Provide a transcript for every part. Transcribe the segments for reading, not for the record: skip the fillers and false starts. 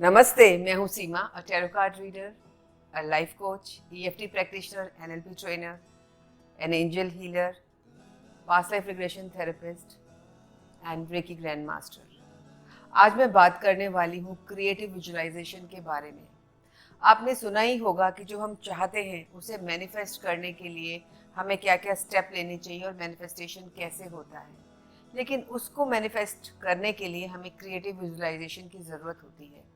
नमस्ते, मैं हूँ Seema, a tarot card reader, a life coach, EFT practitioner, NLP trainer, an angel healer, past life regression therapist and reiki grand master. आज मैं बात करने वाली हूँ क्रिएटिव विजुअलाइजेशन के बारे में। आपने सुना ही होगा कि जो हम चाहते हैं उसे मैनिफेस्ट करने के लिए हमें क्या क्या स्टेप लेने चाहिए और मैनिफेस्टेशन कैसे होता है। लेकिन उसको मैनिफेस्ट करने के लिए हमें क्रिएटिव विजुअलाइजेशन की ज़रूरत होती है।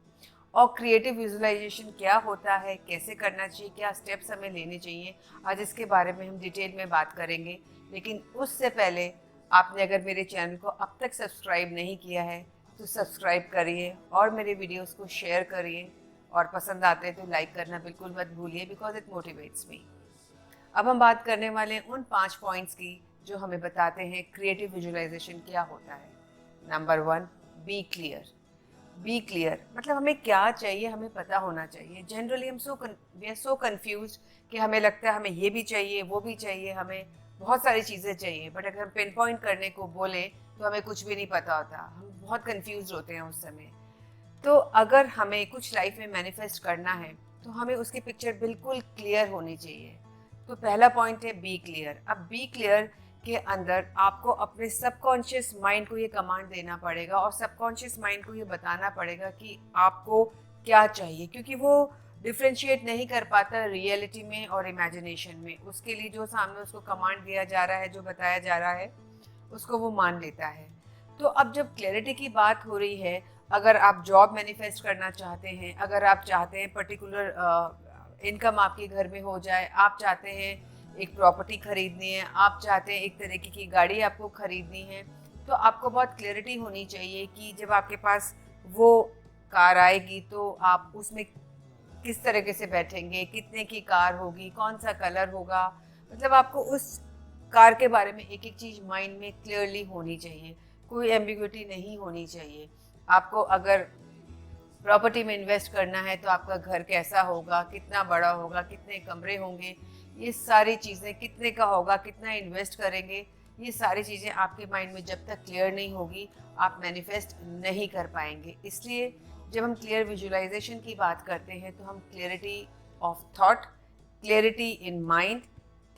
और क्रिएटिव विजुअलाइजेशन क्या होता है, कैसे करना चाहिए, क्या स्टेप्स हमें लेने चाहिए, आज इसके बारे में हम डिटेल में बात करेंगे। लेकिन उससे पहले आपने अगर मेरे चैनल को अब तक सब्सक्राइब नहीं किया है तो सब्सक्राइब करिए और मेरे वीडियोस को शेयर करिए और पसंद आते हैं तो लाइक करना बिल्कुल मत भूलिए, बिकॉज इट मोटिवेट्स मी। अब हम बात करने वाले हैं उन 5 पॉइंट्स की जो हमें बताते हैं क्रिएटिव विजुअलाइजेशन क्या होता है। Number 1, be clear. Be clear मतलब हमें क्या चाहिए, हमें पता होना चाहिए। Generally we are so confuse कि हमें लगता है हमें ये भी चाहिए, वो भी चाहिए, हमें बहुत सारी चीज़ें चाहिए, बट अगर हम पिन पॉइंट करने को बोले तो हमें कुछ भी नहीं पता होता, हम बहुत कन्फ्यूज होते हैं उस समय। तो अगर हमें कुछ लाइफ में मैनिफेस्ट करना है तो हमें उसकी पिक्चर बिल्कुल क्लियर होनी चाहिए। तो पहला पॉइंट है बी क्लियर। अब बी क्लियर के अंदर आपको अपने सबकॉन्शियस माइंड को ये कमांड देना पड़ेगा और सबकॉन्शियस माइंड को ये बताना पड़ेगा कि आपको क्या चाहिए, क्योंकि वो डिफ्रेंशिएट नहीं कर पाता रियलिटी में और इमेजिनेशन में। उसके लिए जो सामने उसको कमांड दिया जा रहा है, जो बताया जा रहा है, उसको वो मान लेता है। तो अब जब क्लैरिटी की बात हो रही है, अगर आप जॉब मैनिफेस्ट करना चाहते हैं, अगर आप चाहते हैं पर्टिकुलर इनकम आपके घर में हो जाए, आप चाहते हैं एक प्रॉपर्टी खरीदनी है, आप चाहते हैं एक तरीके की गाड़ी आपको खरीदनी है, तो आपको बहुत क्लैरिटी होनी चाहिए कि जब आपके पास वो कार आएगी तो आप उसमें किस तरीके से बैठेंगे, कितने की कार होगी, कौन सा कलर होगा। मतलब आपको उस कार के बारे में एक एक चीज़ माइंड में क्लियरली होनी चाहिए, कोई एम्बिग्विटी नहीं होनी चाहिए। आपको अगर प्रॉपर्टी में इन्वेस्ट करना है तो आपका घर कैसा होगा, कितना बड़ा होगा, कितने कमरे होंगे, ये सारी चीज़ें, कितने का होगा, कितना इन्वेस्ट करेंगे, ये सारी चीज़ें आपके माइंड में जब तक क्लियर नहीं होगी आप मैनिफेस्ट नहीं कर पाएंगे। इसलिए जब हम क्लियर विजुअलाइजेशन की बात करते हैं तो हम clarity of thought, clarity in mind,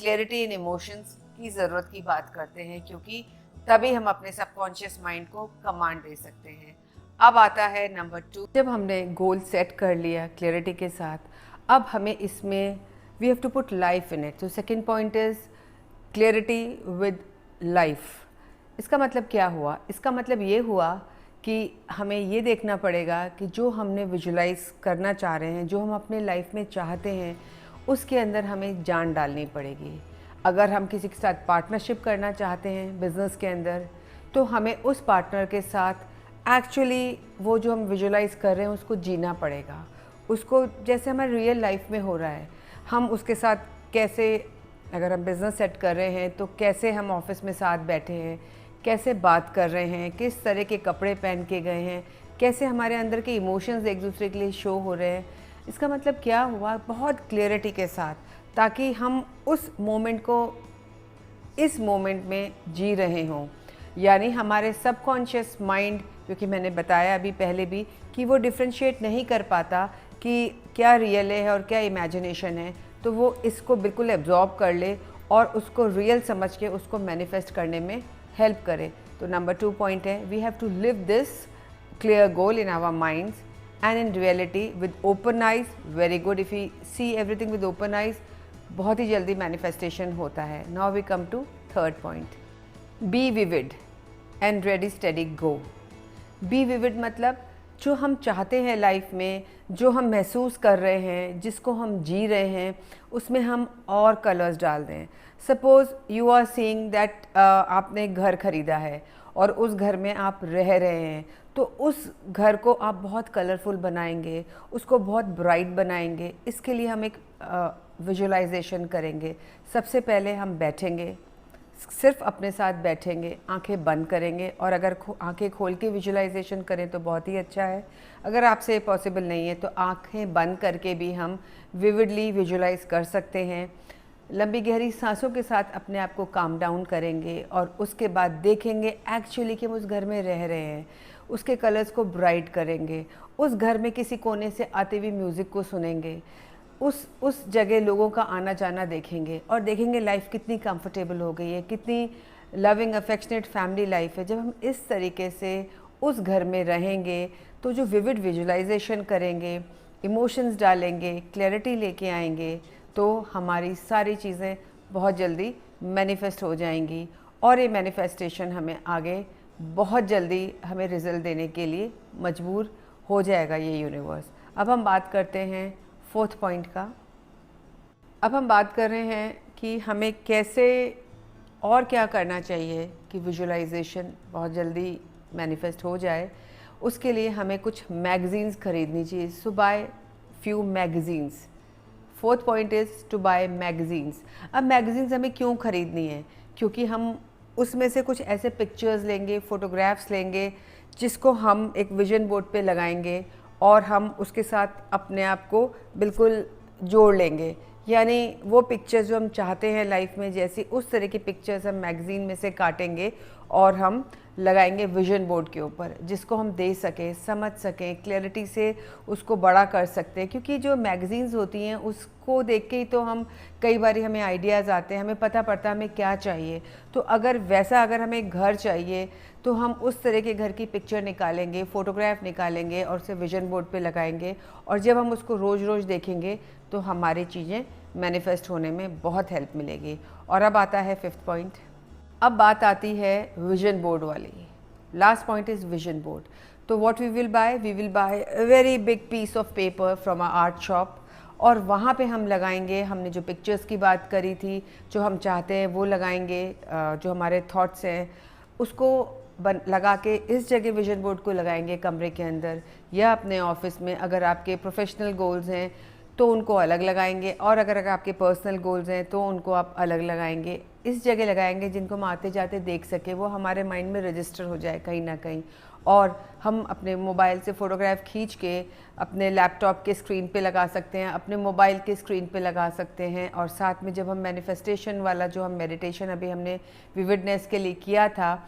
clarity in emotions की ज़रूरत की बात करते हैं, क्योंकि तभी हम अपने सबकॉन्शियस माइंड को कमांड दे सकते हैं। अब आता है नंबर 2। जब हमने गोल सेट कर लिया क्लैरिटी के साथ, अब हमें इसमें we have to put life in it. तो second point is clarity with life. इसका मतलब क्या हुआ? इसका मतलब ये हुआ कि हमें ये देखना पड़ेगा कि जो हमने विजुलाइज करना चाह रहे हैं, जो हम अपने लाइफ में चाहते हैं, उसके अंदर हमें जान डालनी पड़ेगी। अगर हम किसी के साथ पार्टनरशिप करना चाहते हैं बिजनेस के अंदर, तो हमें उस पार्टनर के साथ एक्चुअली वो जो हम विजुलाइज कर रहे हैं उसको जीना पड़ेगा। उसको जैसे हमारे रियल लाइफ में हो रहा है, हम उसके साथ कैसे, अगर हम बिज़नेस सेट कर रहे हैं तो कैसे हम ऑफिस में साथ बैठे हैं, कैसे बात कर रहे हैं, किस तरह के कपड़े पहन के गए हैं, कैसे हमारे अंदर के इमोशंस एक दूसरे के लिए शो हो रहे हैं। इसका मतलब क्या हुआ? बहुत क्लियरिटी के साथ, ताकि हम उस मोमेंट को इस मोमेंट में जी रहे हों। यानी हमारे सबकॉन्शियस माइंड, क्योंकि मैंने बताया अभी पहले भी कि वो डिफ्रेंशिएट नहीं कर पाता कि क्या रियल है और क्या इमेजिनेशन है, तो वो इसको बिल्कुल एब्जॉर्ब कर ले और उसको रियल समझ के उसको मैनिफेस्ट करने में हेल्प करे। तो नंबर 2 पॉइंट है, we have to live this clear goal in our minds and in reality with open eyes. Very good, if you see everything with open eyes, बहुत ही जल्दी मैनिफेस्टेशन होता है। Now we come to third point, be vivid and ready steady go. Be vivid मतलब जो हम चाहते हैं लाइफ में, जो हम महसूस कर रहे हैं, जिसको हम जी रहे हैं, उसमें हम और कलर्स डाल दें। Suppose you are seeing that आपने घर ख़रीदा है और उस घर में आप रह रहे हैं, तो उस घर को आप बहुत कलरफुल बनाएंगे, उसको बहुत ब्राइट बनाएंगे। इसके लिए हम एक विजुअलाइजेशन करेंगे। सबसे पहले हम बैठेंगे, सिर्फ अपने साथ बैठेंगे, आंखें बंद करेंगे, और अगर आंखें खोल के विजुअलाइजेशन करें तो बहुत ही अच्छा है। अगर आपसे पॉसिबल नहीं है तो आंखें बंद करके भी हम विविडली विजुअलाइज कर सकते हैं। लंबी गहरी सांसों के साथ अपने आप को काम डाउन करेंगे और उसके बाद देखेंगे एक्चुअली कि हम उस घर में रह रहे हैं। उसके कलर्स को ब्राइट करेंगे, उस घर में किसी कोने से आते हुए म्यूज़िक को सुनेंगे, उस जगह लोगों का आना जाना देखेंगे और देखेंगे लाइफ कितनी कंफर्टेबल हो गई है, कितनी लविंग अफेक्शनेट फैमिली लाइफ है। जब हम इस तरीके से उस घर में रहेंगे तो जो विविड विजुलाइजेशन करेंगे, इमोशंस डालेंगे, क्लैरिटी लेके आएंगे, तो हमारी सारी चीज़ें बहुत जल्दी मैनिफेस्ट हो जाएंगी और ये मैनिफेस्टेशन हमें आगे बहुत जल्दी हमें रिजल्ट देने के लिए मजबूर हो जाएगा ये यूनिवर्स। अब हम बात करते हैं फोर्थ पॉइंट का। अब हम बात कर रहे हैं कि हमें कैसे और क्या करना चाहिए कि विजुअलाइजेशन बहुत जल्दी मैनिफेस्ट हो जाए। उसके लिए हमें कुछ मैगज़ीन्स खरीदनी चाहिए। So buy few magazines. Fourth point is to buy magazines. अब मैगज़ीन्स हमें क्यों खरीदनी है? क्योंकि हम उसमें से कुछ ऐसे पिक्चर्स लेंगे, फ़ोटोग्राफ्स लेंगे जिसको हम एक विजन बोर्ड पे लगाएंगे और हम उसके साथ अपने आप को बिल्कुल जोड़ लेंगे। यानी वो पिक्चर्स जो हम चाहते हैं लाइफ में, जैसी उस तरह की पिक्चर्स हम मैगज़ीन में से काटेंगे और हम लगाएंगे विजन बोर्ड के ऊपर, जिसको हम दे सकें, समझ सकें, क्लैरिटी से उसको बड़ा कर सकते हैं। क्योंकि जो मैगज़ीन्स होती हैं उसको देख के ही तो हम कई बार हमें आइडियाज़ आते हैं, हमें पता पड़ता है हमें क्या चाहिए। तो अगर हमें घर चाहिए तो हम उस तरह के घर की पिक्चर निकालेंगे, फ़ोटोग्राफ निकालेंगे और उसे विजन बोर्ड पे लगाएंगे और जब हम उसको रोज़ रोज़ देखेंगे तो हमारी चीज़ें मैनिफेस्ट होने में बहुत हेल्प मिलेगी। और अब आता है फिफ्थ पॉइंट। अब बात आती है विजन बोर्ड वाली। Last point is vision board. तो what we will buy a very big piece of paper from a art shop और वहाँ पे हम लगाएंगे, हमने जो पिक्चर्स की बात करी थी, जो हम चाहते हैं वो लगाएंगे, जो हमारे थॉट्स हैं उसको लगा के इस जगह विजन बोर्ड को लगाएंगे कमरे के अंदर या अपने ऑफिस में। अगर आपके प्रोफेशनल गोल्स हैं तो उनको अलग लगाएंगे और अगर आपके पर्सनल गोल्स हैं तो उनको आप अलग लगाएंगे। इस जगह लगाएंगे जिनको हम आते जाते देख सके, वो हमारे माइंड में रजिस्टर हो जाए कहीं ना कहीं। और हम अपने मोबाइल से फ़ोटोग्राफ खींच के अपने लैपटॉप के स्क्रीन पे लगा सकते हैं, अपने मोबाइल के स्क्रीन पे लगा सकते हैं। और साथ में जब हम मैनिफेस्टेशन वाला जो हम मेडिटेशन अभी हमने विविडनेस के लिए किया था,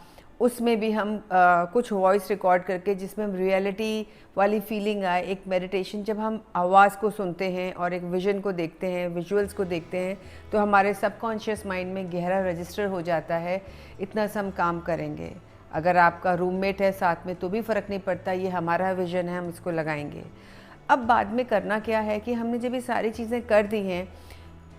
उसमें भी हम कुछ वॉइस रिकॉर्ड करके जिसमें हम रियलिटी वाली फीलिंग आए, एक मेडिटेशन जब हम आवाज़ को सुनते हैं और एक विजन को देखते हैं, विजुअल्स को देखते हैं, तो हमारे सबकॉन्शियस माइंड में गहरा रजिस्टर हो जाता है। इतना से हम काम करेंगे। अगर आपका रूममेट है साथ में तो भी फ़र्क नहीं पड़ता, ये हमारा विजन है, हम इसको लगाएंगे। अब बाद में करना क्या है कि हमने जब ये सारी चीज़ें कर दी हैं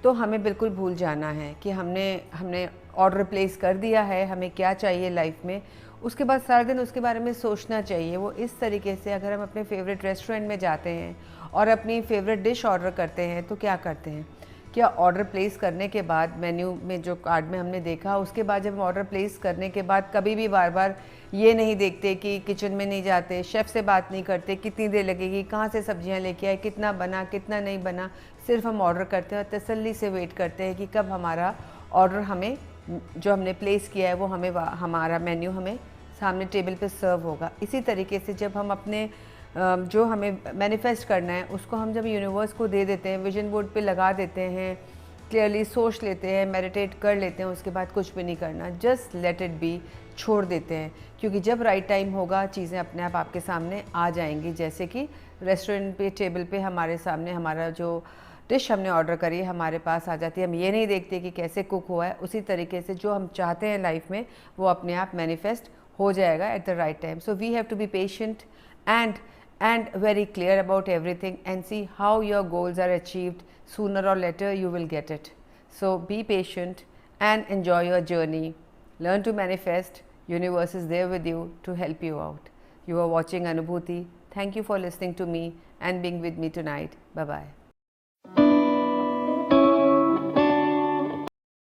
तो हमें बिल्कुल भूल जाना है कि हमने ऑर्डर प्लेस कर दिया है, हमें क्या चाहिए लाइफ में। उसके बाद सारा दिन उसके बारे में सोचना चाहिए। वो इस तरीके से अगर हम अपने फेवरेट रेस्टोरेंट में जाते हैं और अपनी फेवरेट डिश ऑर्डर करते हैं तो क्या करते हैं, क्या ऑर्डर प्लेस करने के बाद मेन्यू में जो कार्ड में हमने देखा, उसके बाद जब हम ऑर्डर प्लेस करने के बाद कभी भी बार बार ये नहीं देखते कि किचन में नहीं जाते, शेफ़ से बात नहीं करते कितनी देर लगेगी, कहाँ से सब्जियां लेके आए, कितना बना कितना नहीं बना। सिर्फ हम ऑर्डर करते हैं और तसल्ली से वेट करते हैं कि कब हमारा ऑर्डर हमें जो हमने प्लेस किया है वो हमारा मेन्यू हमें सामने टेबल पे सर्व होगा। इसी तरीके से जब हम अपने जो हमें मैनिफेस्ट करना है उसको हम जब यूनिवर्स को दे देते हैं, विजन बोर्ड पे लगा देते हैं, क्लियरली सोच लेते हैं, मेडिटेट कर लेते हैं, उसके बाद कुछ भी नहीं करना, जस्ट लेट इट बी, छोड़ देते हैं। क्योंकि जब राइट टाइम होगा चीज़ें अपने आप आपके सामने आ जाएंगी। जैसे कि रेस्टोरेंट पे टेबल पे हमारे सामने हमारा जो डिश हमने ऑर्डर करी है हमारे पास आ जाती है। हम ये नहीं देखते कि कैसे कुक हुआ है। उसी तरीके से जो हम चाहते हैं लाइफ में वो अपने आप मैनिफेस्ट हो जाएगा at the right time. So we have to be patient and very clear about everything and see how your goals are achieved. Sooner or later you will get it. So be patient and enjoy your journey. Learn to manifest. Universe is there with you to help you out. You are watching Anubhuti. Thank you for listening to me and being with me tonight. Bye bye.